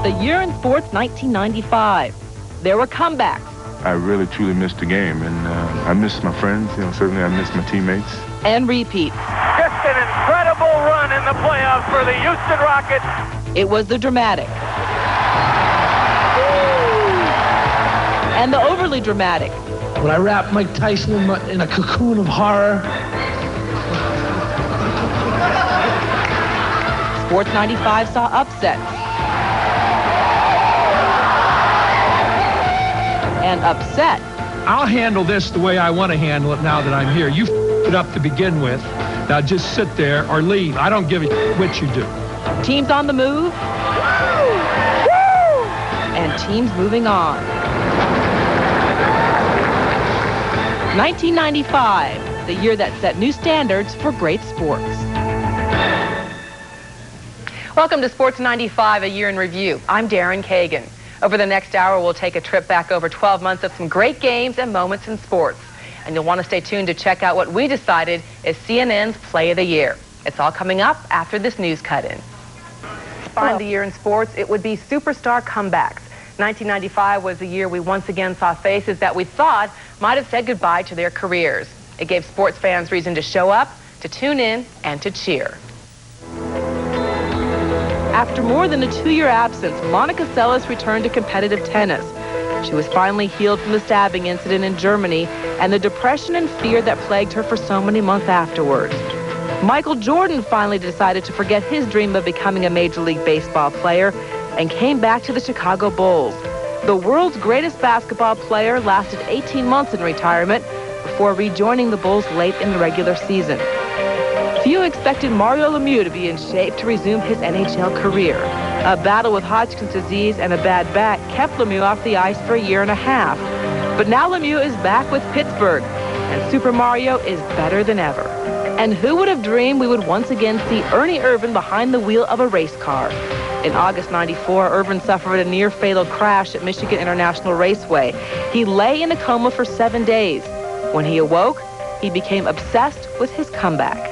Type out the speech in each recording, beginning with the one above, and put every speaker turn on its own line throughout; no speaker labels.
The year in sports, 1995. There were comebacks.
I really, truly missed the game, and I missed my friends. Certainly I missed my teammates.
And repeats.
Just an incredible run in the playoffs for the Houston Rockets.
It was the dramatic. And the overly dramatic.
When I wrapped Mike Tyson in a cocoon of horror.
Sports 95 saw upsets. And upset.
I'll handle this the way I want to handle it now that I'm here. You f***ed it up to begin with. Now just sit there or leave. I don't give a what you do.
Teams on the move. And teams moving on. 1995, the year that set new standards for great sports. Welcome to Sports 95, a year in review. I'm Darren Kagan. Over the next hour, we'll take a trip back over 12 months of some great games and moments in sports. And you'll want to stay tuned to check out what we decided is CNN's Play of the Year. It's all coming up after this news cut-in. Find the year in sports, it would be superstar comebacks. 1995 was the year we once again saw faces that we thought might have said goodbye to their careers. It gave sports fans reason to show up, to tune in, and to cheer. After more than a 2-year absence, Monica Seles returned to competitive tennis. She was finally healed from the stabbing incident in Germany and the depression and fear that plagued her for so many months afterwards. Michael Jordan finally decided to forget his dream of becoming a Major League Baseball player and came back to the Chicago Bulls. The world's greatest basketball player lasted 18 months in retirement before rejoining the Bulls late in the regular season. Few expected Mario Lemieux to be in shape to resume his NHL career. A battle with Hodgkin's disease and a bad back kept Lemieux off the ice for a year and a half. But now Lemieux is back with Pittsburgh, and Super Mario is better than ever. And who would have dreamed we would once again see Ernie Irvan behind the wheel of a race car? In August '94, Irvan suffered a near-fatal crash at Michigan International Raceway. He lay in a coma for 7 days. When he awoke, he became obsessed with his comeback.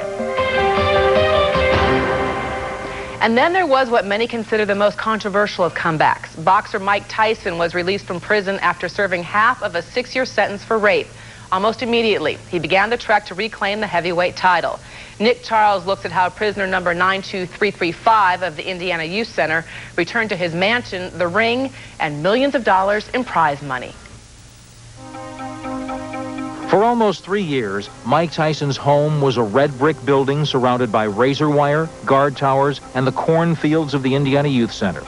And then there was what many consider the most controversial of comebacks. Boxer Mike Tyson was released from prison after serving half of a 6-year sentence for rape. Almost immediately, he began the trek to reclaim the heavyweight title. Nick Charles looks at how prisoner number 92335 of the Indiana Youth Center returned to his mansion, the ring, and millions of dollars in prize money.
For almost 3 years, Mike Tyson's home was a red brick building surrounded by razor wire, guard towers, and the cornfields of the Indiana Youth Center.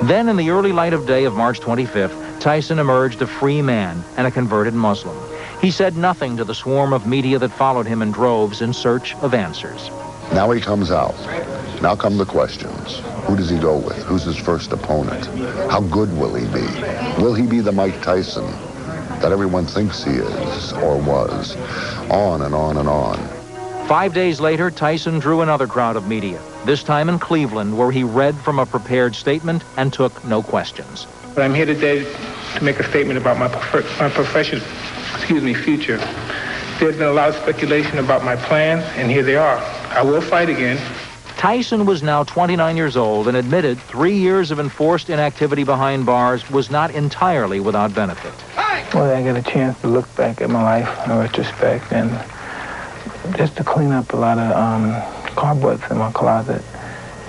Then, in the early light of day of March 25th, Tyson emerged a free man and a converted Muslim. He said nothing to the swarm of media that followed him in droves in search of answers.
Now he comes out. Now come the questions. Who does he go with? Who's his first opponent? How good will he be? Will he be the Mike Tyson that everyone thinks he is or was? On and on and on.
5 days later, Tyson drew another crowd of media, this time in Cleveland, where he read from a prepared statement and took no questions.
But I'm here today to make a statement about my profession's future. There's been a lot of speculation about my plans, and here they are. I will fight again.
Tyson was now 29 years old and admitted 3 years of enforced inactivity behind bars was not entirely without benefit.
Well, I got a chance to look back at my life in retrospect and just to clean up a lot of cobwebs in my closet.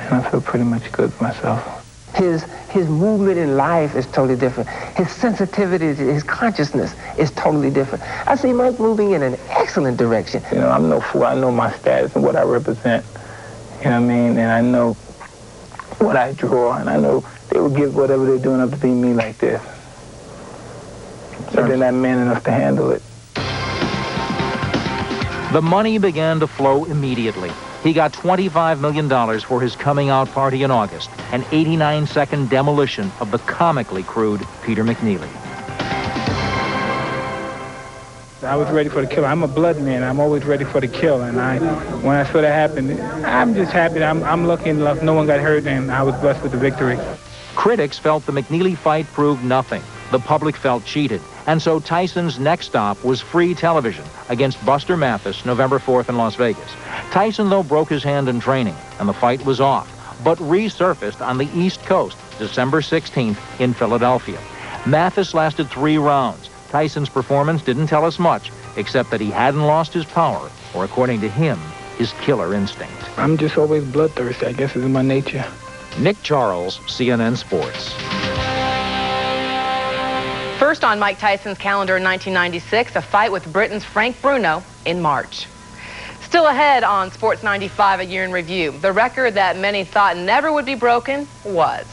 And I feel pretty much good with myself.
His movement in life is totally different. His sensitivity, his consciousness is totally different. I see Mike moving in an excellent direction.
You know, I'm no fool. I know my status and what I represent. You know what I mean? And I know what I draw, and I know they will give whatever they're doing up to beat me like this. But they're not man enough to handle it.
The money began to flow immediately. He got $25 million for his coming out party in August, an 89-second demolition of the comically crude Peter McNeely.
I was ready for the kill. I'm a blood man. I'm always ready for the kill. And when I saw that happen, I'm just happy. I'm lucky enough. No one got hurt, and I was blessed with the victory.
Critics felt the McNeely fight proved nothing. The public felt cheated, And so Tyson's next stop was free television against Buster Mathis, November 4th in Las Vegas. Tyson, though, broke his hand in training, and the fight was off, but resurfaced on the East Coast, December 16th in Philadelphia. Mathis lasted 3 rounds. Tyson's performance didn't tell us much, except that he hadn't lost his power, or according to him, his killer instinct.
I'm just always bloodthirsty. I guess it's in my nature.
Nick Charles, CNN Sports.
First on Mike Tyson's calendar in 1996, a fight with Britain's Frank Bruno in March. Still ahead on Sports 95, a year in review. The record that many thought never would be broken was.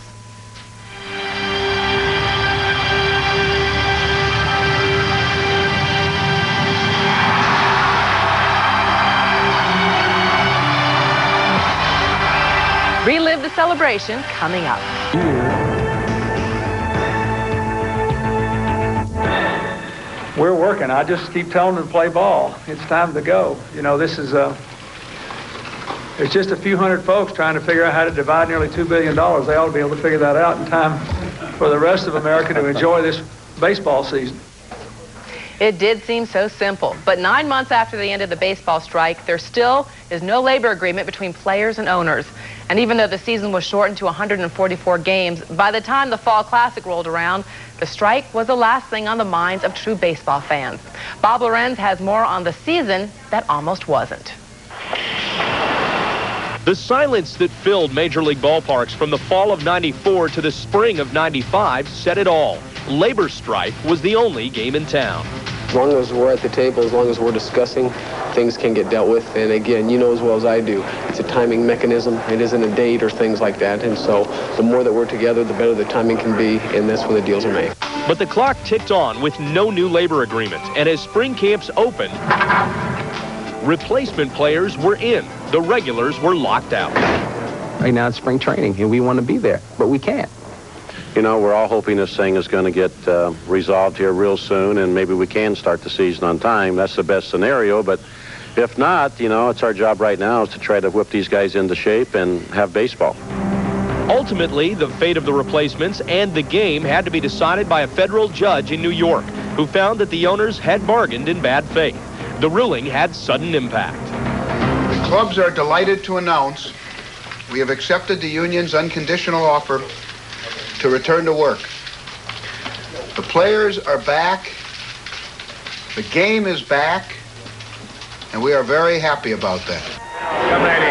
Relive the celebration coming up.
We're working. I just keep telling them to play ball. It's time to go. You know, this is there's just a few hundred folks trying to figure out how to divide nearly $2 billion. They ought to be able to figure that out in time for the rest of America to enjoy this baseball season.
It did seem so simple, but 9 months after the end of the baseball strike, there still is no labor agreement between players and owners. And even though the season was shortened to 144 games, by the time the Fall Classic rolled around, the strike was the last thing on the minds of true baseball fans. Bob Lorenz has more on the season that almost wasn't.
The silence that filled Major League ballparks from the fall of '94 to the spring of '95 said it all. Labor strike was the only game in town.
As long as we're at the table, as long as we're discussing, things can get dealt with. And again, you know as well as I do, it's a timing mechanism. It isn't a date or things like that. And so the more that we're together, the better the timing can be, and that's when the deals are made.
But the clock ticked on with no new labor agreement. And as spring camps opened, replacement players were in. The regulars were locked out.
Right now it's spring training, and we want to be there, but we can't.
You know, we're all hoping this thing is going to get resolved here real soon, and maybe we can start the season on time. That's the best scenario, but if not, you know, it's our job right now is to try to whip these guys into shape and have baseball.
Ultimately, the fate of the replacements and the game had to be decided by a federal judge in New York, who found that the owners had bargained in bad faith. The ruling had sudden impact.
The clubs are delighted to announce we have accepted the union's unconditional offer to return to work. The players are back, the game is back, and we are very happy about that.
Come right in.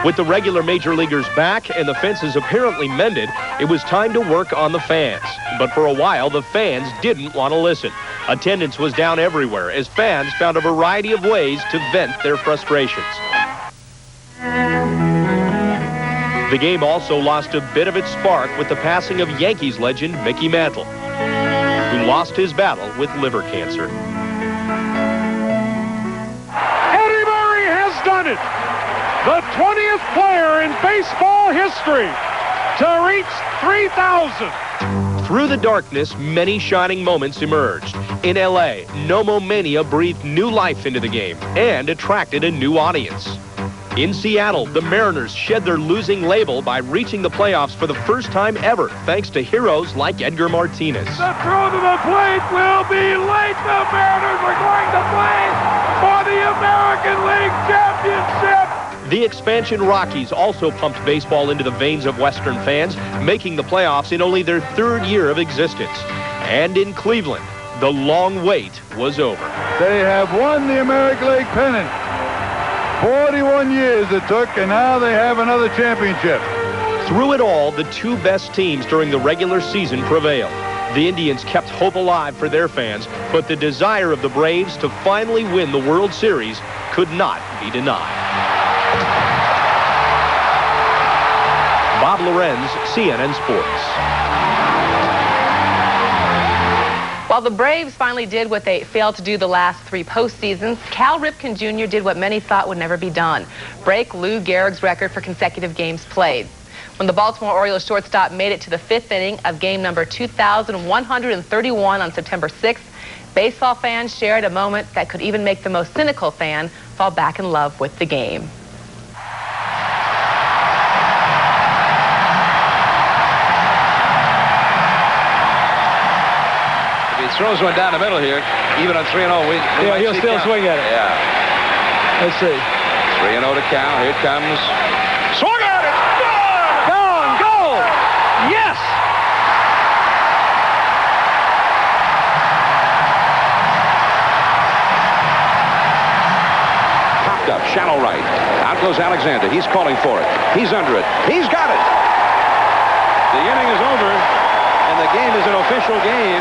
With the regular major leaguers back and the fences apparently mended, it was time to work on the fans. But for a while, the fans didn't want to listen. Attendance was down everywhere as fans found a variety of ways to vent their frustrations. The game also lost a bit of its spark with the passing of Yankees legend Mickey Mantle, who lost his battle with liver cancer.
Eddie Murray has done it! The 20th player in baseball history to reach 3,000.
Through the darkness, many shining moments emerged. In LA, Nomomania breathed new life into the game and attracted a new audience. In Seattle, the Mariners shed their losing label by reaching the playoffs for the first time ever, thanks to heroes like Edgar Martinez.
The throw to the plate will be late. The Mariners are going to play for the American League Championship.
The expansion Rockies also pumped baseball into the veins of Western fans, making the playoffs in only their 3rd year of existence. And in Cleveland, the long wait was over.
They have won the American League pennant. 41 years it took, and now they have another championship.
Through it all, the 2 best teams during the regular season prevailed. The Indians kept hope alive for their fans, but the desire of the Braves to finally win the World Series could not be denied. Bob Lorenz, CNN Sports.
While the Braves finally did what they failed to do the last 3 postseasons, Cal Ripken Jr. did what many thought would never be done, break Lou Gehrig's record for consecutive games played. When the Baltimore Orioles shortstop made it to the 5th inning of game number 2,131 on September 6th, baseball fans shared a moment that could even make the most cynical fan fall back in love with the game.
It's throws one down the middle here, even on 3-0.
Yeah, he'll still swing at it.
Yeah.
Let's see.
3-0 to count. Here it comes.
Swung at it. Gone. Goal. Yes.
Popped up, shallow right. Out goes Alexander. He's calling for it. He's under it. He's got it. The inning is over, and the game is an official game.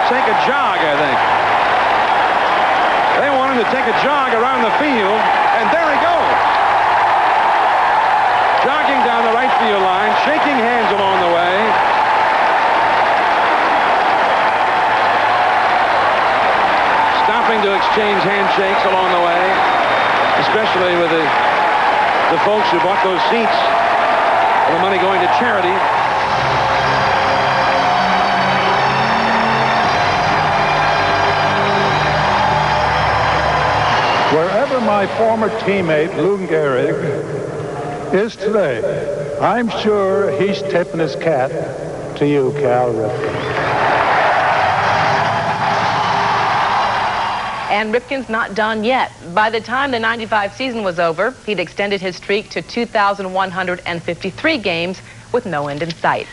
Take a jog, I think. They want him to take a jog around the field, and there he goes. Jogging down the right field line, shaking hands along the way. Stopping to exchange handshakes along the way, especially with the folks who bought those seats, the money going to charity.
Wherever my former teammate, Lou Gehrig, is today, I'm sure he's tipping his cap to you, Cal Ripken.
And Ripken's not done yet. By the time the 95 season was over, he'd extended his streak to 2,153 games with no end in sight.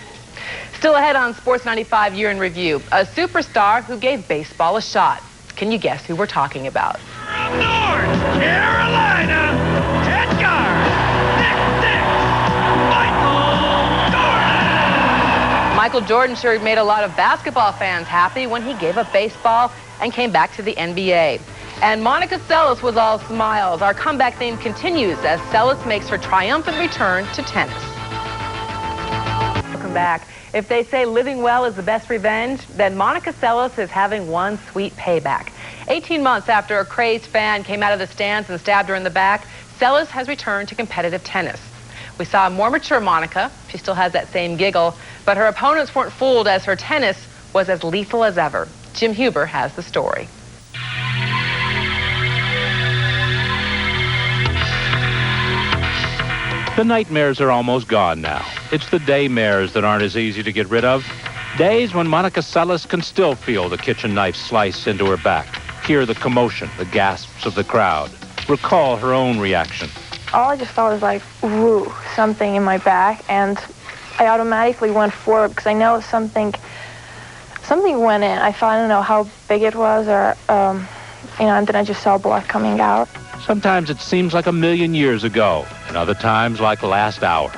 Still ahead on Sports 95 Year in Review, a superstar who gave baseball a shot. Can you guess who we're talking about?
From North Carolina, Edgar,
Michael Jordan sure made a lot of basketball fans happy when he gave up baseball and came back to the NBA. And Monica Seles was all smiles. Our comeback theme continues as Seles makes her triumphant return to tennis. Welcome back. If they say living well is the best revenge, then Monica Seles is having one sweet payback. 18 months after a crazed fan came out of the stands and stabbed her in the back, Seles has returned to competitive tennis. We saw a more mature Monica. She still has that same giggle, but her opponents weren't fooled as her tennis was as lethal as ever. Jim Huber has the story.
The nightmares are almost gone now. It's the daymares that aren't as easy to get rid of. Days when Monica Seles can still feel the kitchen knife slice into her back, hear the commotion, the gasps of the crowd, recall her own reaction.
All I just felt was like, woo, something in my back, and I automatically went forward because I know something went in. I don't know how big it was, or and then I just saw blood coming out.
Sometimes it seems like a million years ago, and other times like last hour.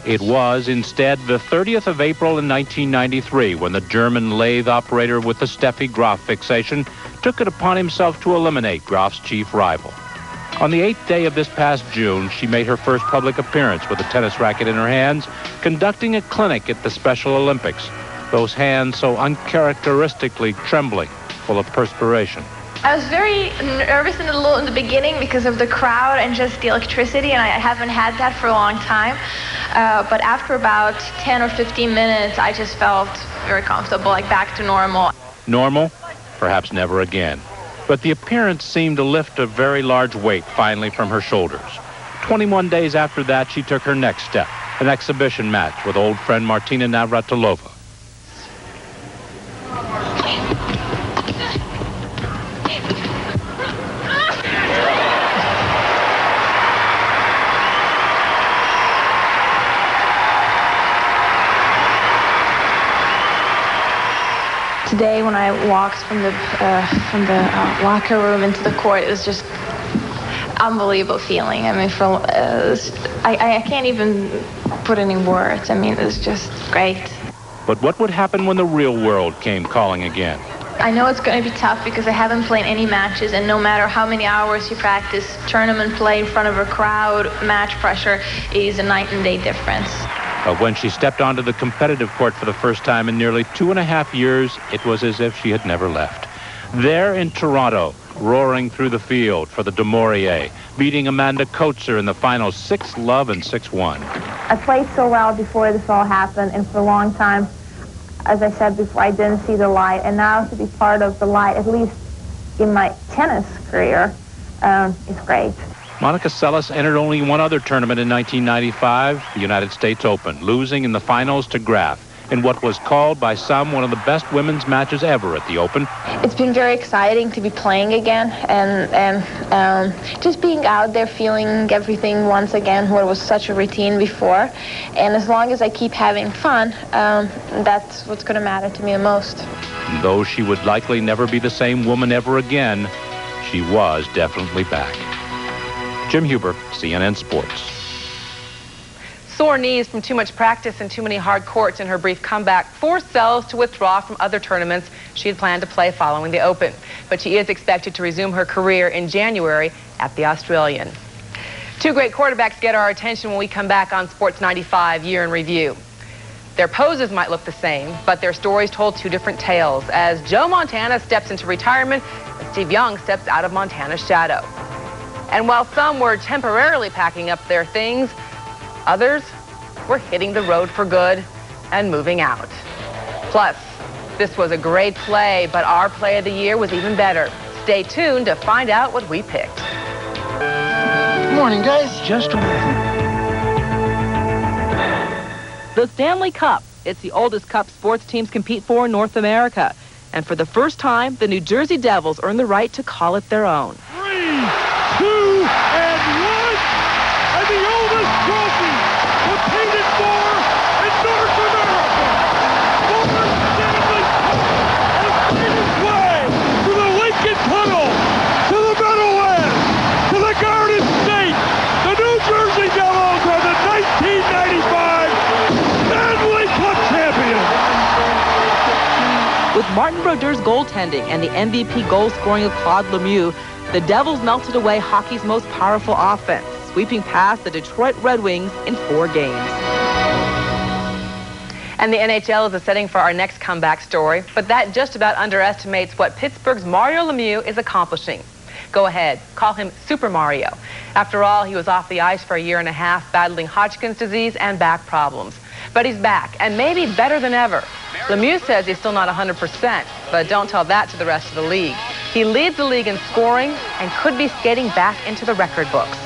It was, instead, the 30th of April in 1993 when the German lathe operator with the Steffi Graf fixation took it upon himself to eliminate Graf's chief rival. On the 8th day of this past June, she made her first public appearance with a tennis racket in her hands, conducting a clinic at the Special Olympics, those hands so uncharacteristically trembling, full of perspiration.
I was very nervous in the beginning because of the crowd and just the electricity, and I haven't had that for a long time. But after about 10 or 15 minutes, I just felt very comfortable, like back to normal.
Normal? Perhaps never again. But the appearance seemed to lift a very large weight finally from her shoulders. 21 days after that, she took her next step, an exhibition match with old friend Martina Navratilova.
Today, when I walked from the locker room into the court, it was just unbelievable feeling. I mean, I can't even put any words. I mean, it was just great.
But what would happen when the real world came calling again?
I know it's going to be tough because I haven't played any matches, and no matter how many hours you practice tournament play in front of a crowd, match pressure is a night and day difference.
But when she stepped onto the competitive court for the first time in nearly 2.5 years, it was as if she had never left. There in Toronto,
roaring through the field for the Du Maurier, beating Amanda Coetzer in the final 6-love and 6-1.
I played so well before this all happened, and for a long time, as I said before, I didn't see the light. And now to be part of the light, at least in my tennis career, is great.
Monica Seles entered only one other tournament in 1995, the United States Open, losing in the finals to Graf in what was called by some one of the best women's matches ever at the Open.
It's been very exciting to be playing again and just being out there, feeling everything once again, where it was such a routine before. And as long as I keep having fun, that's what's going to matter to me the most.
And though she would likely never be the same woman ever again, she was definitely back. Jim Huber, CNN Sports.
Sore knees from too much practice and too many hard courts in her brief comeback forced Seles to withdraw from other tournaments she had planned to play following the Open. But she is expected to resume her career in January at the Australian. Two great quarterbacks get our attention when we come back on Sports 95 Year in Review. Their poses might look the same, but their stories told two different tales as Joe Montana steps into retirement and Steve Young steps out of Montana's shadow. And while some were temporarily packing up their things, others were hitting the road for good and moving out. Plus, this was a great play, but our play of the year was even better. Stay tuned to find out what we picked.
Good morning, guys. Just a minute.
The Stanley Cup. It's the oldest cup sports teams compete for in North America. And for the first time, the New Jersey Devils earn the right to call it their own.
3, 2, and 1, and the oldest trophy competed for in North America. Former Stanley Cup has made its way to the Lincoln Tunnel, to the Meadowlands, to the Garden State. The New Jersey Devils are the 1995 Stanley Cup champions.
With Martin Brodeur's goaltending and the MVP goal scoring of Claude Lemieux, the Devils melted away hockey's most powerful offense, sweeping past the Detroit Red Wings in 4 games. And the NHL is the setting for our next comeback story, but that just about underestimates what Pittsburgh's Mario Lemieux is accomplishing. Go ahead, call him Super Mario. After all, he was off the ice for a year and a half, battling Hodgkin's disease and back problems. But he's back, and maybe better than ever. Lemieux says he's still not 100%, but don't tell that to the rest of the league. He leads the league in scoring and could be skating back into the record books.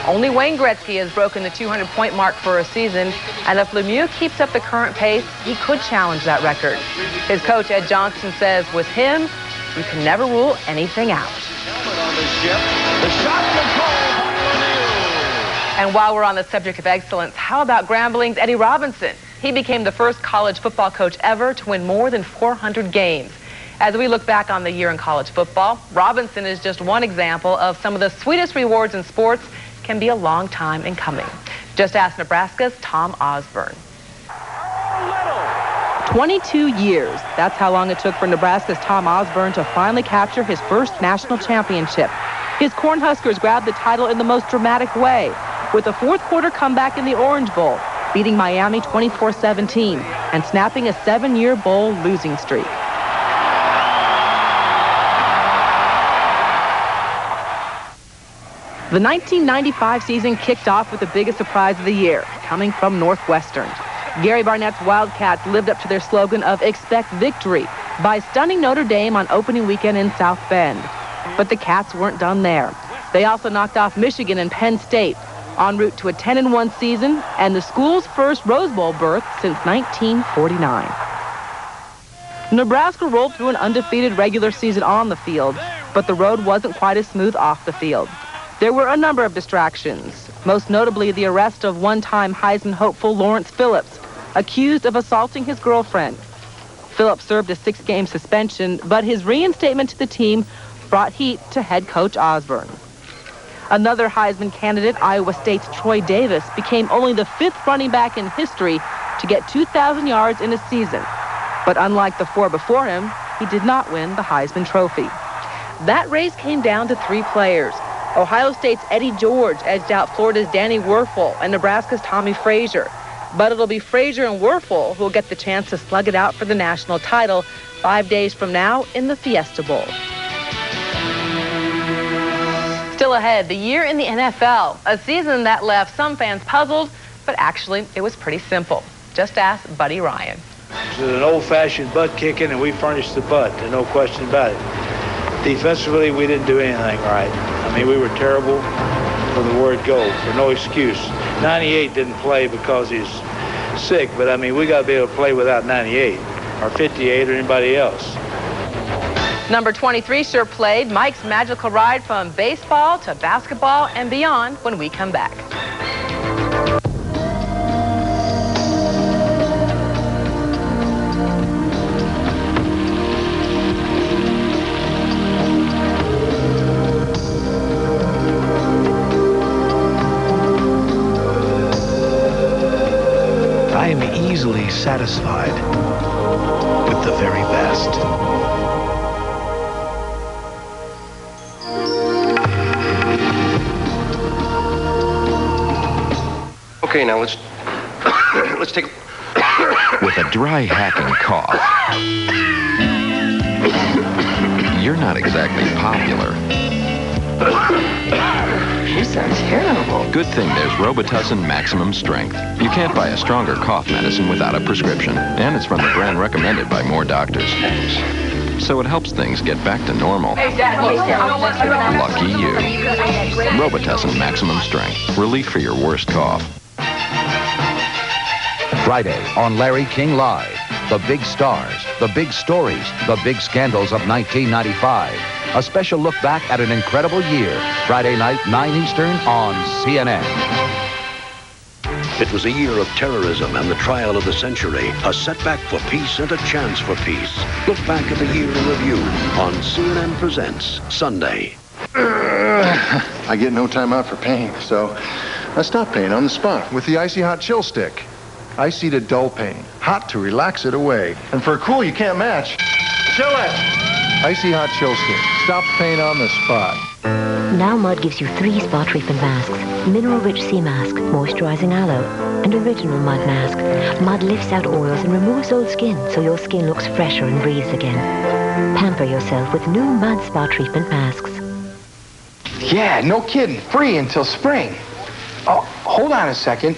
Only Wayne Gretzky has broken the 200-point mark for a season, and if Lemieux keeps up the current pace, he could challenge that record. His coach, Ed Johnston, says with him, you can never rule anything out. And while we're on the subject of excellence, how about Grambling's Eddie Robinson? He became the first college football coach ever to win more than 400 games. As we look back on the year in college football, Robinson is just one example of some of the sweetest rewards in sports can be a long time in coming. Just ask Nebraska's Tom Osborne. 22 years. That's how long it took for Nebraska's Tom Osborne to finally capture his first national championship. His Cornhuskers grabbed the title in the most dramatic way, with a fourth-quarter comeback in the Orange Bowl, beating Miami 24-17 and snapping a 7-year bowl losing streak. The 1995 season kicked off with the biggest surprise of the year, coming from Northwestern. Gary Barnett's Wildcats lived up to their slogan of expect victory by stunning Notre Dame on opening weekend in South Bend. But the Cats weren't done there. They also knocked off Michigan and Penn State, en route to a 10-1 season and the school's first Rose Bowl berth since 1949. Nebraska rolled through an undefeated regular season on the field, but the road wasn't quite as smooth off the field. There were a number of distractions, most notably the arrest of one-time Heisman hopeful Lawrence Phillips, accused of assaulting his girlfriend. Phillips served a 6-game suspension, but his reinstatement to the team brought heat to head coach Osborne. Another Heisman candidate, Iowa State's Troy Davis, became only the 5th running back in history to get 2,000 yards in a season. But unlike the 4 before him, he did not win the Heisman Trophy. That race came down to 3 players. Ohio State's Eddie George edged out Florida's Danny Werfel and Nebraska's Tommy Frazier. But it'll be Frazier and Werfel who will get the chance to slug it out for the national title 5 days from now in the Fiesta Bowl. Still ahead, the year in the NFL, a season that left some fans puzzled, but actually it was pretty simple. Just ask Buddy Ryan.
It's an old-fashioned butt kicking, and we furnished the butt, and no question about it. Defensively, we didn't do anything right. I mean, we were terrible from the word go, for no excuse. 98 didn't play because he's sick, but I mean, we got to be able to play without 98, or 58, or anybody else.
Number 23 sure played Mike's magical ride from baseball to basketball and beyond when we come back.
I am easily satisfied with the very best.
Okay, now let's take
With a dry hacking cough, you're not exactly popular.
You sound terrible.
Good thing there's Robitussin Maximum Strength. You can't buy a stronger cough medicine without a prescription, and it's from the brand recommended by more doctors. So it helps things get back to normal. Lucky you. Robitussin Maximum Strength. Relief for your worst cough.
Friday on Larry King Live. The big stars, the big stories, the big scandals of 1995. A special look back at an incredible year. Friday night, 9 Eastern on CNN.
It was a year of terrorism and the trial of the century. A setback for peace and a chance for peace. Look back at the year in review on CNN Presents Sunday.
I get no time out for pain, so I stop pain on the spot with the Icy Hot Chill Stick. Icy to dull pain, hot to relax it away. And for a cool you can't match, chill it! Icy Hot Chill Stick. Stop pain on the spot.
Now Mud gives you 3 spot treatment masks. Mineral-rich sea mask, moisturizing aloe, and original Mud mask. Mud lifts out oils and removes old skin so your skin looks fresher and breathes again. Pamper yourself with new Mud Spa treatment masks.
Yeah, no kidding. Free until spring. Oh, hold on a second.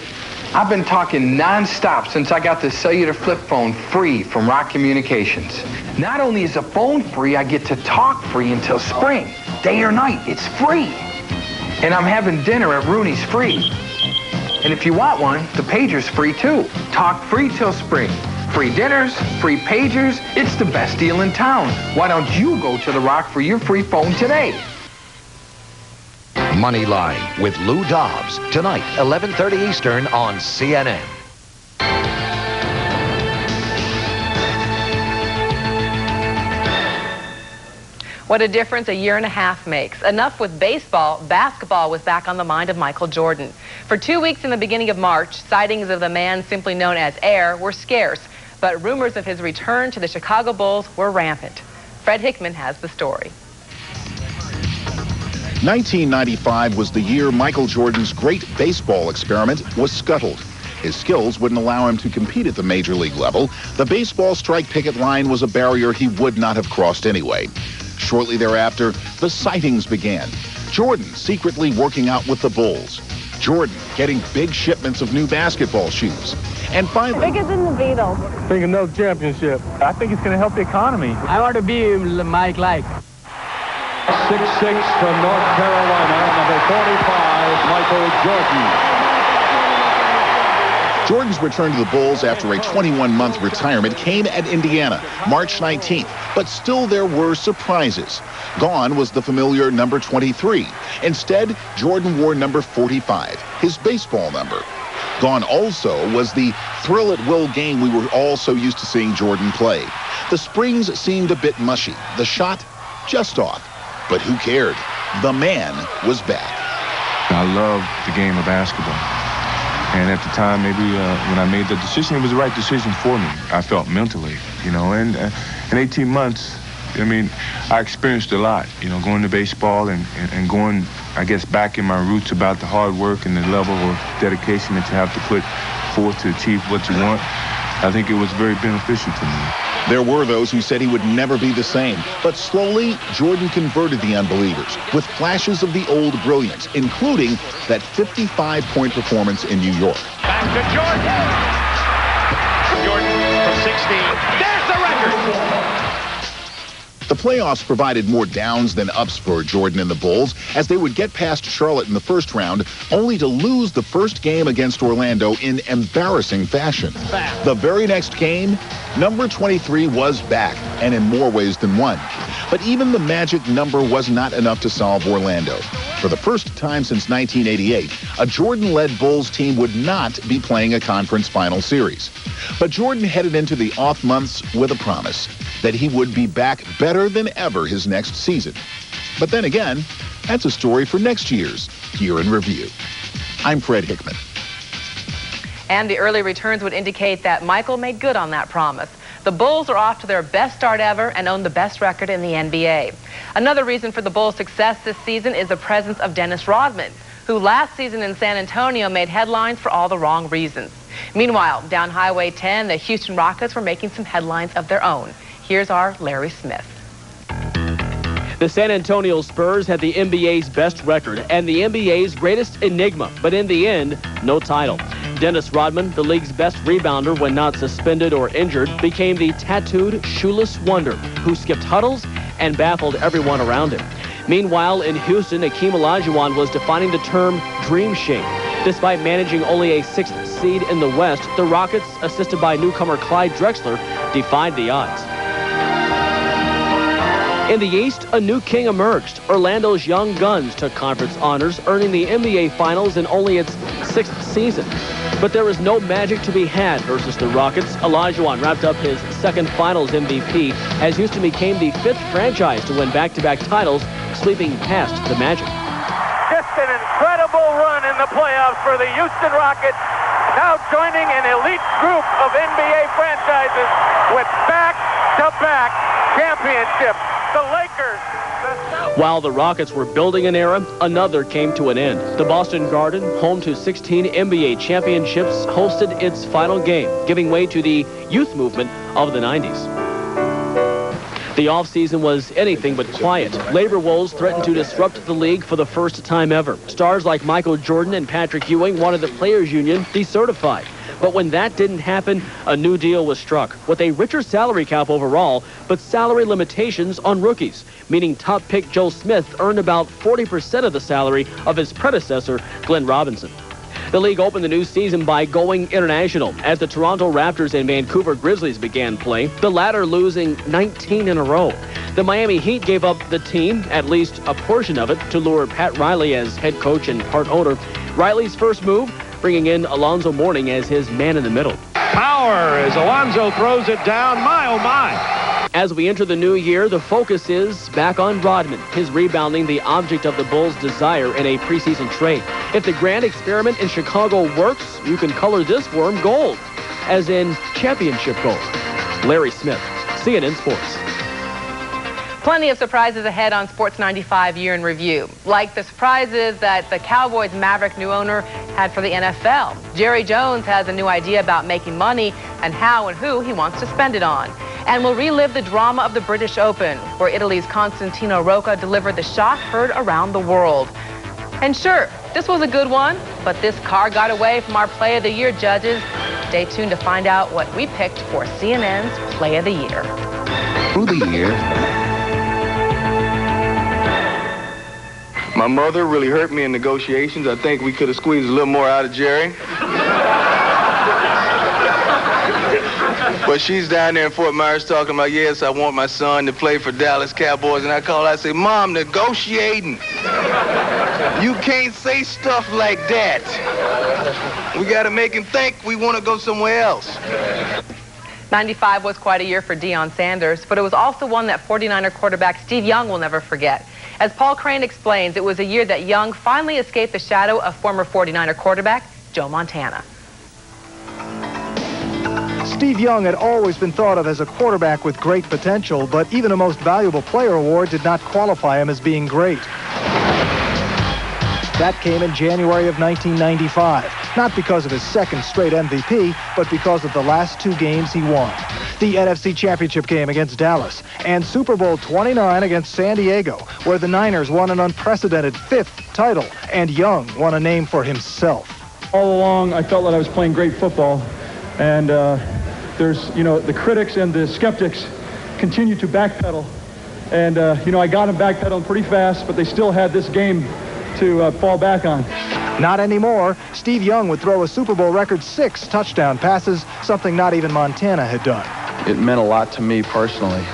I've been talking non-stop since I got the cellular flip phone free from Rock Communications. Not only is the phone free, I get to talk free until spring. Day or night, it's free. And I'm having dinner at Rooney's free. And if you want one, the pager's free too. Talk free till spring. Free dinners, free pagers. It's the best deal in town. Why don't you go to the Rock for your free phone today?
Moneyline with Lou Dobbs. Tonight, 11:30 Eastern on CNN.
What a difference a year and a half makes. Enough with baseball, basketball was back on the mind of Michael Jordan. For 2 weeks in the beginning of March, sightings of the man simply known as Air were scarce, but rumors of his return to the Chicago Bulls were rampant. Fred Hickman has the story.
1995 was the year Michael Jordan's great baseball experiment was scuttled. His skills wouldn't allow him to compete at the major league level. The baseball strike picket line was a barrier he would not have crossed anyway. Shortly thereafter, the sightings began. Jordan secretly working out with the Bulls. Jordan getting big shipments of new basketball shoes. And finally,
Bigger than the Beatles.
Think another championship. I think it's going to help the economy.
I want to be Mike like.
6'6" from North Carolina, number 45, Michael Jordan.
Jordan's return to the Bulls after a 21-month retirement came at Indiana, March 19th, but still there were surprises. Gone was the familiar number 23. Instead, Jordan wore number 45, his baseball number. Gone also was the thrill-at-will game we were all so used to seeing Jordan play. The springs seemed a bit mushy, the shot just off. But who cared? The man was back.
I love the game of basketball. And at the time, maybe when I made the decision, it was the right decision for me. I felt mentally, you know, and in 18 months, I mean, I experienced a lot, you know, going to baseball and going, I guess, back in my roots about the hard work and the level of dedication that you have to put forth to achieve what you want. I think it was very beneficial to me.
There were those who said he would never be the same, but slowly, Jordan converted the unbelievers with flashes of the old brilliance, including that 55-point performance in New York.
Back to Jordan. Jordan from 16. There's the record.
The playoffs provided more downs than ups for Jordan and the Bulls, as they would get past Charlotte in the first round, only to lose the first game against Orlando in embarrassing fashion. The very next game, number 23 was back, and in more ways than one. But even the magic number was not enough to solve Orlando. For the first time since 1988, a Jordan-led Bulls team would not be playing a conference final series. But Jordan headed into the off months with a promise that he would be back better than ever his next season. But then again, that's a story for next year's Year in Review. I'm Fred Hickman.
And the early returns would indicate that Michael made good on that promise. The Bulls are off to their best start ever and own the best record in the NBA. Another reason for the Bulls' success this season is the presence of Dennis Rodman, who last season in San Antonio made headlines for all the wrong reasons. Meanwhile, down Highway 10, the Houston Rockets were making some headlines of their own. Here's our Larry Smith.
The San Antonio Spurs had the NBA's best record and the NBA's greatest enigma, but in the end, no title. Dennis Rodman, the league's best rebounder when not suspended or injured, became the tattooed, shoeless wonder who skipped huddles and baffled everyone around him. Meanwhile, in Houston, Akeem Olajuwon was defining the term dream shape. Despite managing only a 6th seed in the West, the Rockets, assisted by newcomer Clyde Drexler, defied the odds. In the East, a new king emerged. Orlando's Young Guns took conference honors, earning the NBA Finals in only its 6th season. But there was no magic to be had versus the Rockets. Olajuwon wrapped up his 2nd Finals MVP as Houston became the 5th franchise to win back-to-back titles, sweeping past the Magic.
Just an incredible run in the playoffs for the Houston Rockets, now joining an elite group of NBA franchises with back-to-back championships. The Lakers.
While the Rockets were building an era, another came to an end. The Boston Garden, home to 16 NBA championships, hosted its final game, giving way to the youth movement of the 90s. The offseason was anything but quiet. Labor woes threatened to disrupt the league for the first time ever. Stars like Michael Jordan and Patrick Ewing wanted the Players Union decertified. But when that didn't happen, a new deal was struck with a richer salary cap overall, but salary limitations on rookies, meaning top pick Joe Smith earned about 40% of the salary of his predecessor, Glenn Robinson. The league opened the new season by going international as the Toronto Raptors and Vancouver Grizzlies began play, the latter losing 19 in a row. The Miami Heat gave up the team, at least a portion of it, to lure Pat Riley as head coach and part owner. Riley's first move, bringing in Alonzo Mourning as his man in the middle.
Power as Alonzo throws it down. My, oh my.
As we enter the new year, the focus is back on Rodman, his rebounding the object of the Bulls' desire in a preseason trade. If the grand experiment in Chicago works, you can color this worm gold, as in championship gold. Larry Smith, CNN Sports.
Plenty of surprises ahead on Sports 95 Year in Review, like the surprises that the Cowboys' maverick new owner had for the NFL. Jerry Jones has a new idea about making money and how and who he wants to spend it on. And we'll relive the drama of the British Open, where Italy's Constantino Rocca delivered the shot heard around the world. And sure, this was a good one, but this car got away from our Play of the Year judges. Stay tuned to find out what we picked for CNN's Play of the Year.
Through the year.
My mother really hurt me in negotiations. I think we could have squeezed a little more out of Jerry. But she's down there in Fort Myers talking about, yes, I want my son to play for Dallas Cowboys. And I call her, I say, Mom, negotiating. You can't say stuff like that. We got to make him think we want to go somewhere else.
95 was quite a year for Deion Sanders, but it was also one that 49er quarterback Steve Young will never forget. As Paul Crane explains, it was a year that Young finally escaped the shadow of former 49er quarterback Joe Montana.
Steve Young had always been thought of as a quarterback with great potential, but even a Most Valuable Player award did not qualify him as being great. That came in January of 1995, not because of his second straight MVP, but because of the last two games he won. the NFC Championship game against Dallas, and Super Bowl 29 against San Diego, where the Niners won an unprecedented 5th title, and Young won a name for himself.
All along, I felt that I was playing great football, and there's, the critics and the skeptics continue to backpedal, and, I got them backpedaling pretty fast, but they still had this game to fall back on.
Not anymore. Steve Young would throw a Super Bowl record 6 touchdown passes, something not even Montana had done.
It meant a lot to me personally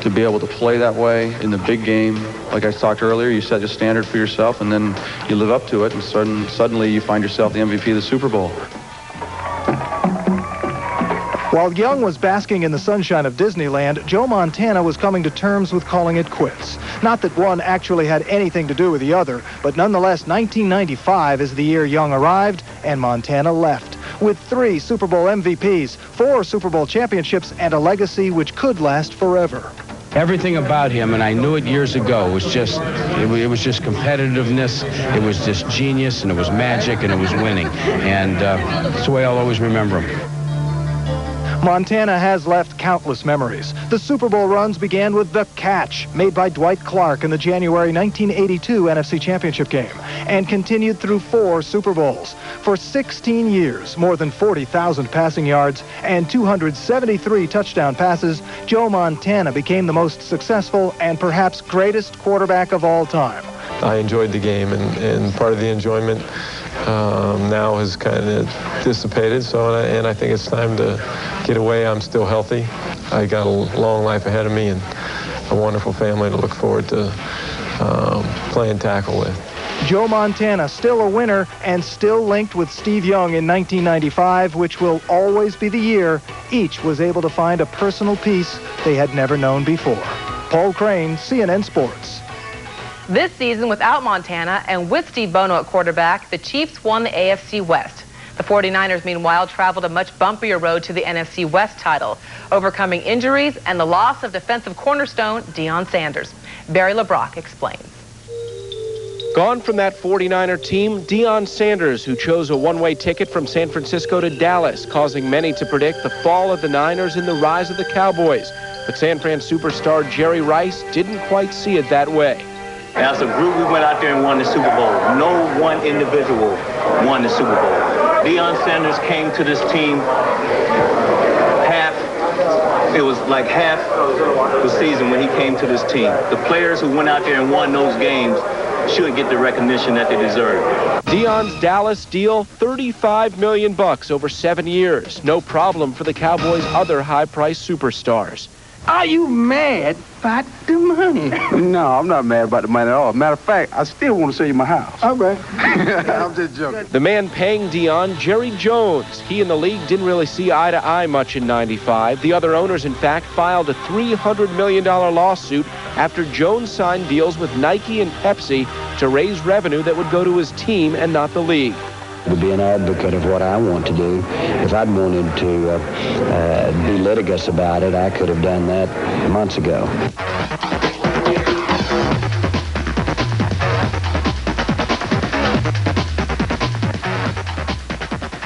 to be able to play that way in the big game. Like I talked earlier, you set a standard for yourself, and then you live up to it, and suddenly you find yourself the MVP of the Super Bowl.
While Young was basking in the sunshine of Disneyland, Joe Montana was coming to terms with calling it quits. Not that one actually had anything to do with the other, but nonetheless, 1995 is the year Young arrived and Montana left. With 3 Super Bowl MVPs, 4 Super Bowl championships, and a legacy which could last forever.
Everything about him, and I knew it years ago, was just, it was just competitiveness, it was just genius, and it was magic, and it was winning. And that's the way I'll always remember him.
Montana has left countless memories. The Super Bowl runs began with the catch made by Dwight Clark in the January 1982 NFC Championship game and continued through 4 Super Bowls. For 16 years, more than 40,000 passing yards and 273 touchdown passes, Joe Montana became the most successful and perhaps greatest quarterback of all time.
I enjoyed the game, and part of the enjoyment now has kind of dissipated, and I think it's time to get away. I'm still healthy. I got a long life ahead of me and a wonderful family to look forward to playing tackle with.
Joe Montana still a winner and still linked with Steve Young in 1995, which will always be the year each was able to find a personal peace they had never known before. Paul Crane, CNN Sports.
This season, without Montana and with Steve Bono at quarterback, the Chiefs won the AFC West. The 49ers, meanwhile, traveled a much bumpier road to the NFC West title, overcoming injuries and the loss of defensive cornerstone Deion Sanders. Barry LeBrock explains.
Gone from that 49er team, Deion Sanders, who chose a one-way ticket from San Francisco to Dallas, causing many to predict the fall of the Niners and the rise of the Cowboys. But San Fran superstar Jerry Rice didn't quite see it that way.
As a group, we went out there and won the Super Bowl. No one individual won the Super Bowl. Deion Sanders came to this team it was like half the season when he came to this team. The players who went out there and won those games should get the recognition that they deserve.
Deion's Dallas deal, $35 million over 7 years. No problem for the Cowboys' other high-priced superstars.
Are you mad about the money?
No, I'm not mad about the money at all. Matter of fact, I still want to show you my house.
All right.
I'm just joking.
The man paying Deion, Jerry Jones. He and the league didn't really see eye to eye much in '95. The other owners, in fact, filed a $300 million lawsuit after Jones signed deals with Nike and Pepsi to raise revenue that would go to his team and not the league.
To be an advocate of what I want to do. If I'd wanted to be litigious about it, I could have done that months ago.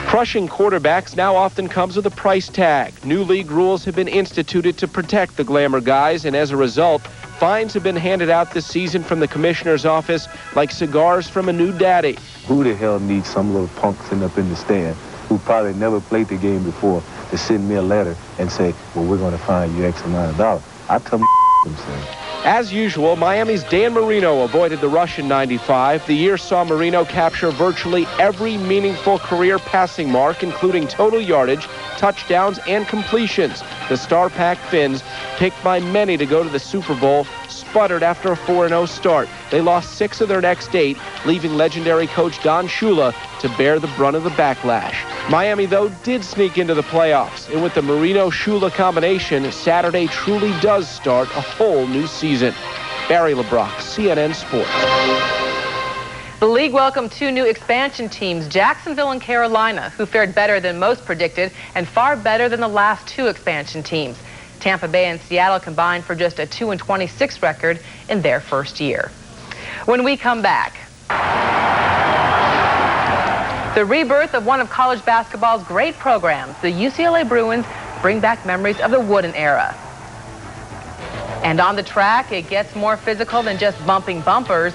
Crushing quarterbacks now often comes with a price tag. New league rules have been instituted to protect the glamour guys, and as a result, fines have been handed out this season from the commissioner's office like cigars from a new daddy.
Who the hell needs some little punk sitting up in the stand who probably never played the game before to send me a letter and say, well, we're going to fine you X amount of dollars? I tell them themselves.
As usual, Miami's Dan Marino avoided the rush in '95. The year saw Marino capture virtually every meaningful career passing mark, including total yardage, touchdowns, and completions. The star-packed Finns, picked by many to go to the Super Bowl, sputtered after a 4-0 start. They lost 6 of their next 8, leaving legendary coach Don Shula to bear the brunt of the backlash. Miami, though, did sneak into the playoffs, and with the Marino-Shula combination, Saturday truly does start a whole new season. Barry LeBrock, CNN Sports.
The league welcomed 2 new expansion teams, Jacksonville and Carolina, who fared better than most predicted and far better than the last 2 expansion teams. Tampa Bay and Seattle combined for just a 2-26 record in their first year. When we come back, the rebirth of one of college basketball's great programs, the UCLA Bruins bring back memories of the Wooden era. And on the track, it gets more physical than just bumping bumpers.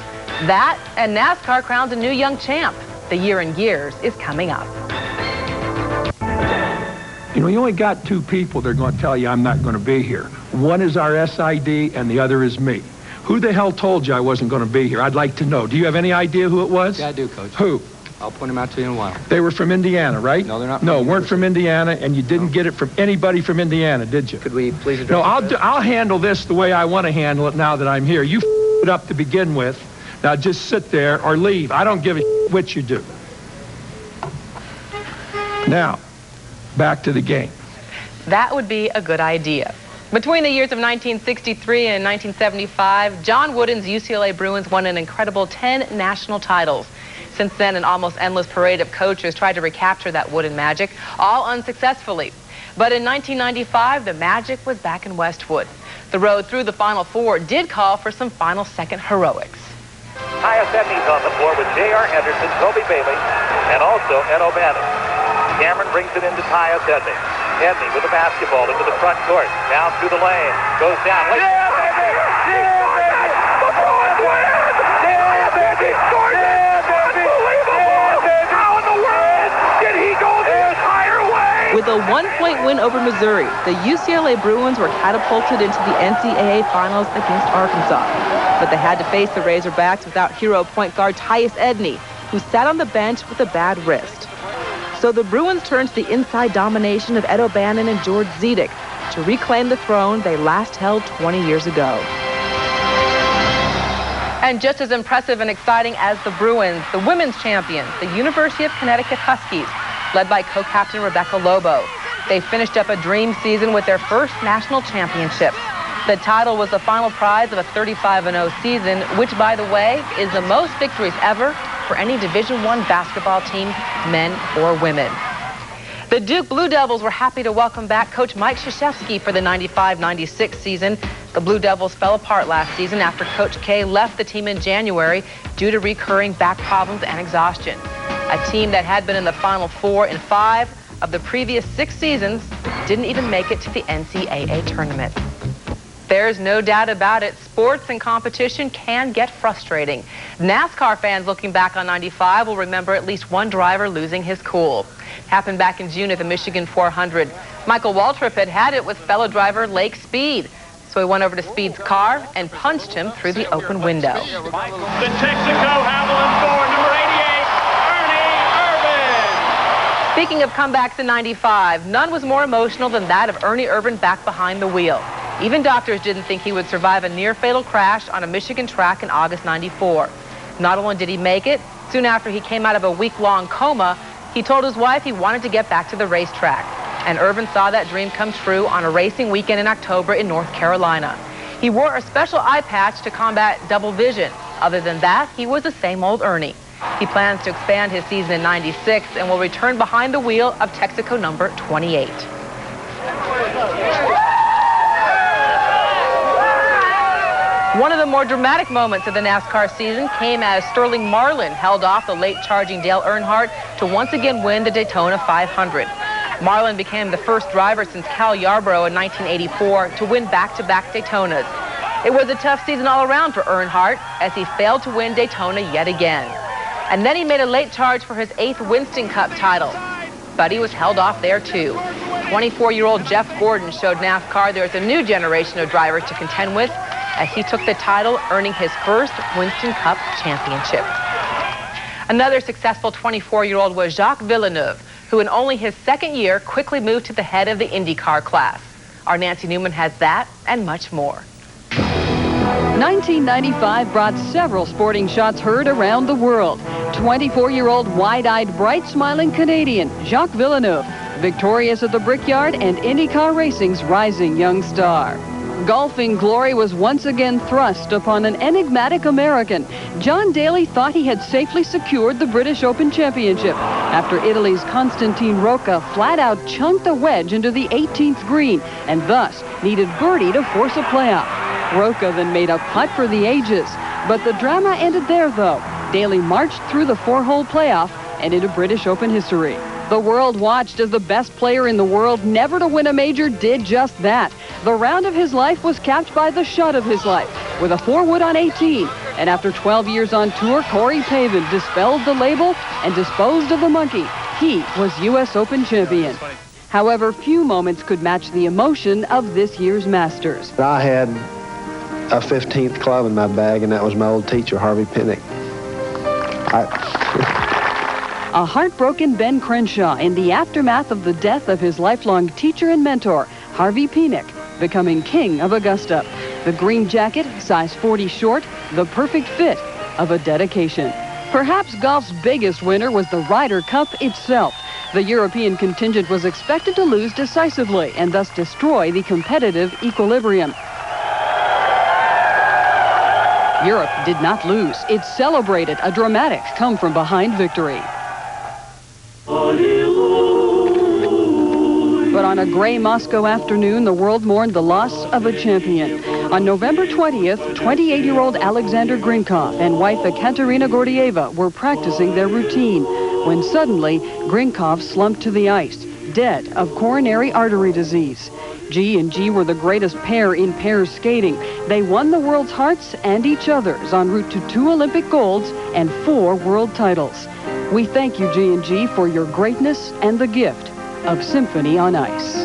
That and NASCAR crowns a new young champ. The year in gears is coming up.
You know, you only got two people that are going to tell you I'm not going to be here. One is our SID and the other is me. Who the hell told you I wasn't going to be here? I'd like to know. Do you have any idea who it was?
Yeah, I do, Coach.
Who?
I'll point them out to you in a while.
They were from Indiana, right?
No, they're not.
No, weren't from Indiana, and you didn't get it from anybody from Indiana, did you?
Could we please address
No, I'll handle this the way I want to handle it now that I'm here. You it up to begin with. Now just sit there or leave. I don't give a what you do. Now, back to the game.
That would be a good idea. Between the years of 1963 and 1975, John Wooden's UCLA Bruins won an incredible 10 national titles. Since then, an almost endless parade of coaches tried to recapture that Wooden magic, all unsuccessfully. But in 1995, the magic was back in Westwood. The road through the Final Four did call for some final second heroics.
Tyus Edney's on the floor with J.R. Henderson, Kobe Bailey, and also Ed O'Bannon. Cameron brings it into Tyus Edney. Edney with the basketball into the front court. Down through the lane. Goes down. Yeah, baby! Yeah, baby! LeBron wins! Yeah, baby! Scored it! Unbelievable! How in the world did he go the entire way?
With a one-point win over Missouri, the UCLA Bruins were catapulted into the NCAA Finals against Arkansas. But they had to face the Razorbacks without hero point guard Tyus Edney, who sat on the bench with a bad wrist. So the Bruins turned to the inside domination of Ed O'Bannon and George Zedek to reclaim the throne they last held 20 years ago. And just as impressive and exciting as the Bruins, the women's champions, the University of Connecticut Huskies, led by co-captain Rebecca Lobo. They finished up a dream season with their first national championship. The title was the final prize of a 35-0 season, which, by the way, is the most victories ever for any Division I basketball team, men or women. The Duke Blue Devils were happy to welcome back Coach Mike Krzyzewski for the 95-96 season. The Blue Devils fell apart last season after Coach K left the team in January due to recurring back problems and exhaustion. A team that had been in the Final Four in 5 of the previous 6 seasons didn't even make it to the NCAA tournament. There's no doubt about it, sports and competition can get frustrating. NASCAR fans looking back on 95 will remember at least one driver losing his cool. Happened back in June at the Michigan 400. Michael Waltrip had it with fellow driver Lake Speed. So he went over to Speed's car and punched him through the open window.
The Texaco Haviland 4, number 88, Ernie Irvin.
Speaking of comebacks in 95, none was more emotional than that of Ernie Irvin back behind the wheel. Even doctors didn't think he would survive a near-fatal crash on a Michigan track in August 94. Not only did he make it, soon after he came out of a week-long coma, he told his wife he wanted to get back to the racetrack. And Irvin saw that dream come true on a racing weekend in October in North Carolina. He wore a special eye patch to combat double vision. Other than that, he was the same old Ernie. He plans to expand his season in 96 and will return behind the wheel of Texaco number 28. One of the more dramatic moments of the NASCAR season came as Sterling Marlin held off the late-charging Dale Earnhardt to once again win the Daytona 500. Marlin became the first driver since Cal Yarborough in 1984 to win back-to-back Daytonas. It was a tough season all around for Earnhardt as he failed to win Daytona yet again. And then he made a late charge for his 8th Winston Cup title. But he was held off there too. 24-year-old Jeff Gordon showed NASCAR there's a new generation of drivers to contend with as he took the title, earning his first Winston Cup championship. Another successful 24-year-old was Jacques Villeneuve, who in only his 2nd year quickly moved to the head of the IndyCar class. Our Nancy Newman has that and much more.
1995 brought several sporting shots heard around the world. 24-year-old wide-eyed, bright-smiling Canadian Jacques Villeneuve, victorious at the Brickyard and IndyCar Racing's rising young star. Golfing glory was once again thrust upon an enigmatic American. John Daly thought he had safely secured the British Open Championship after Italy's Constantine Rocca flat-out chunked a wedge into the 18th green and thus needed birdie to force a playoff. Rocca then made a putt for the ages, but the drama ended there, though. Daly marched through the 4-hole playoff and into British Open history. The world watched as the best player in the world never to win a major did just that. The round of his life was capped by the shot of his life with a 4-wood on 18. And after 12 years on tour, Corey Pavin dispelled the label and disposed of the monkey. He was U.S. Open champion. However, few moments could match the emotion of this year's Masters.
I had a 15th club in my bag, and that was my old teacher, Harvey Pinnock.
A heartbroken Ben Crenshaw in the aftermath of the death of his lifelong teacher and mentor, Harvey Pinnock, becoming king of Augusta. The green jacket, size 40 short, the perfect fit of a dedication. Perhaps golf's biggest winner was the Ryder Cup itself. The European contingent was expected to lose decisively and thus destroy the competitive equilibrium. Europe did not lose. It celebrated a dramatic come-from-behind victory. But on a gray Moscow afternoon, the world mourned the loss of a champion. On November 20th, 28-year-old Alexander Grinkov and wife Ekaterina Gordieva were practicing their routine when suddenly Grinkov slumped to the ice, dead of coronary artery disease. G&G were the greatest pair in pairs skating. They won the world's hearts and each other's en route to 2 Olympic golds and 4 world titles. We thank you, G&G, for your greatness and the gift of Symphony on Ice.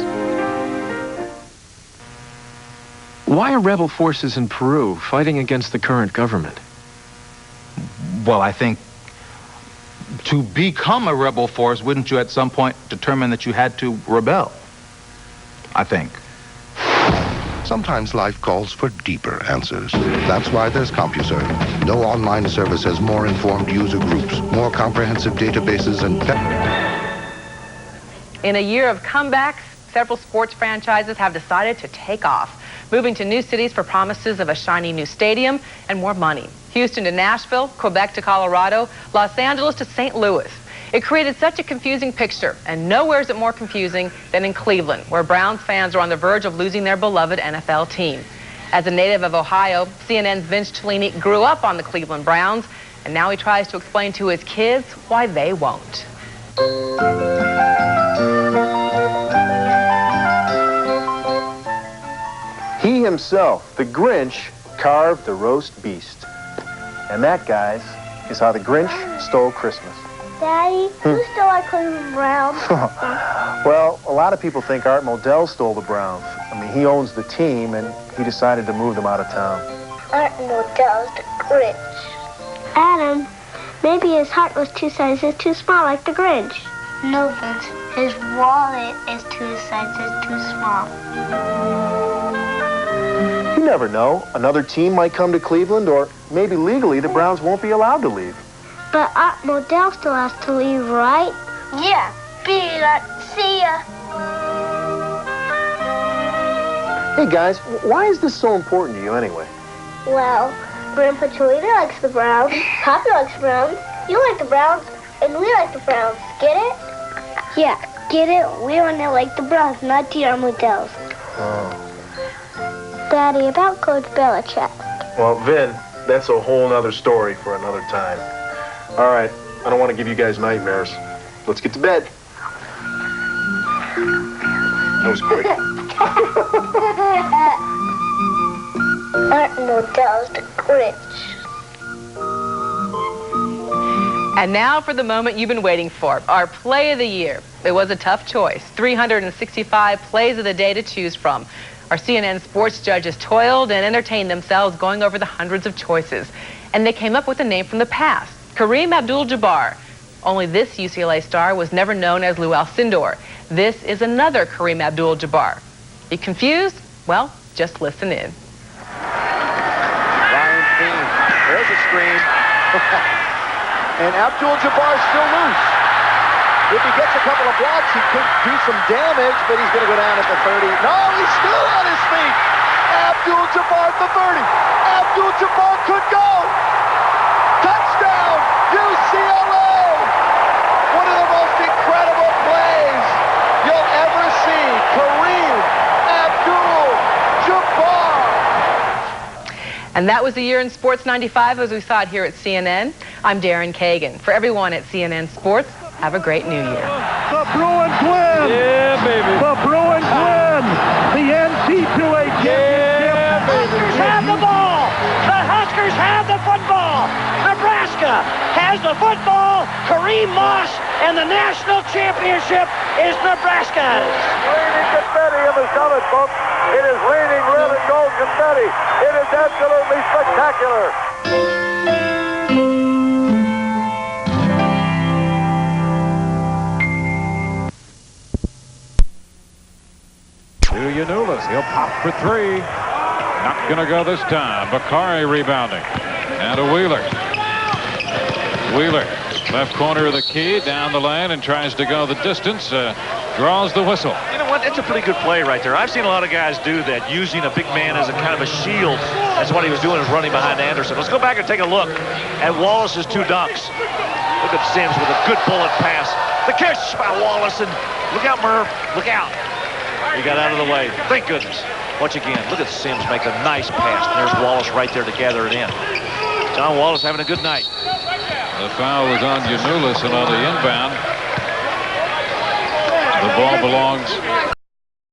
Why are rebel forces in Peru fighting against the current government?
Well, I think to become a rebel force, wouldn't you at some point determine that you had to rebel? I think.
Sometimes life calls for deeper answers. That's why there's CompuServe. No online service has more informed user groups, more comprehensive databases, and
In a year of comebacks, several sports franchises have decided to take off, moving to new cities for promises of a shiny new stadium and more money. Houston to Nashville, Quebec to Colorado, Los Angeles to St. Louis. It created such a confusing picture, and nowhere is it more confusing than in Cleveland, where Browns fans are on the verge of losing their beloved NFL team. As a native of Ohio, CNN's Vince Cellini grew up on the Cleveland Browns, and now he tries to explain to his kids why they won't.
He himself, the Grinch, carved the roast beast. And that, guys, is how the Grinch stole Christmas.
Daddy, who stole our Cleveland Browns?
Well, a lot of people think Art Modell stole the Browns. I mean, he owns the team, and he decided to move them out of town.
Art Modell's the Grinch. Adam, maybe his heart was 2 sizes too small like the Grinch. No, Vince. His wallet is 2 sizes too small.
You never know. Another team might come to Cleveland, or maybe legally the Browns won't be allowed to leave.
But Art Modell still has to leave, right? Yeah. Beat Art. See ya.
Hey, guys, why is this so important to you anyway?
Well, Grandpa Cholita likes the Browns, Papa likes the Browns, you like the Browns, and we like the Browns. Get it? Yeah, get it? We only like the Browns, not the Art Modells.
Oh.
Daddy, about Coach Belichick.
Well, Vin, that's a whole nother story for another time. All right, I don't want to give you guys nightmares. Let's get to bed. That was quick.
Art Modell's the Grinch.
And now for the moment you've been waiting for, our play of the year. It was a tough choice, 365 plays of the day to choose from. Our CNN sports judges toiled and entertained themselves going over the hundreds of choices. And they came up with a name from the past, Kareem Abdul-Jabbar. Only this UCLA star was never known as Lou Alcindor. This is another Kareem Abdul-Jabbar. You confused? Well, just listen in.
Ryan King, there's a screen. And Abdul-Jabbar's still loose. If he gets a couple of blocks, he could do some damage, but he's going to go down at the 30. No, he's still on his feet. Abdul-Jabbar at the 30. Abdul-Jabbar could go. Touchdown, UCLA. One of the most incredible plays you'll ever see. Kareem Abdul-Jabbar.
And that was the year in Sports 95 as we saw it here at CNN. I'm Darren Kagan. For everyone at CNN Sports, have a great new year.
The Bruins win.
Yeah, baby.
The Bruins win. The NC2A championship.
The Huskers have the ball. The Huskers have the football. Nebraska has the football. Kareem Moss, and the national championship is Nebraska's.
Raining confetti in the summit, folks. It is raining red and gold confetti. It is absolutely spectacular.
To Yanulis. He'll pop for three. Not going to go this time. Bakari rebounding. And to Wheeler. Wheeler, left corner of the key, down the lane, and tries to go the distance. Draws the whistle.
You know what? That's a pretty good play right there. I've seen a lot of guys do that, using a big man as a kind of a shield. That's what he was doing, was running behind Anderson. Let's go back and take a look at Wallace's two dunks. Look at Sims with a good bullet pass. The catch by Wallace, and look out, Murph. Look out. He got out of the way. Thank goodness. Watch again. Look at Sims make a nice pass. There's Wallace right there to gather it in. John Wallace having a good night.
The foul was on Yanulis, and on the inbound, the ball belongs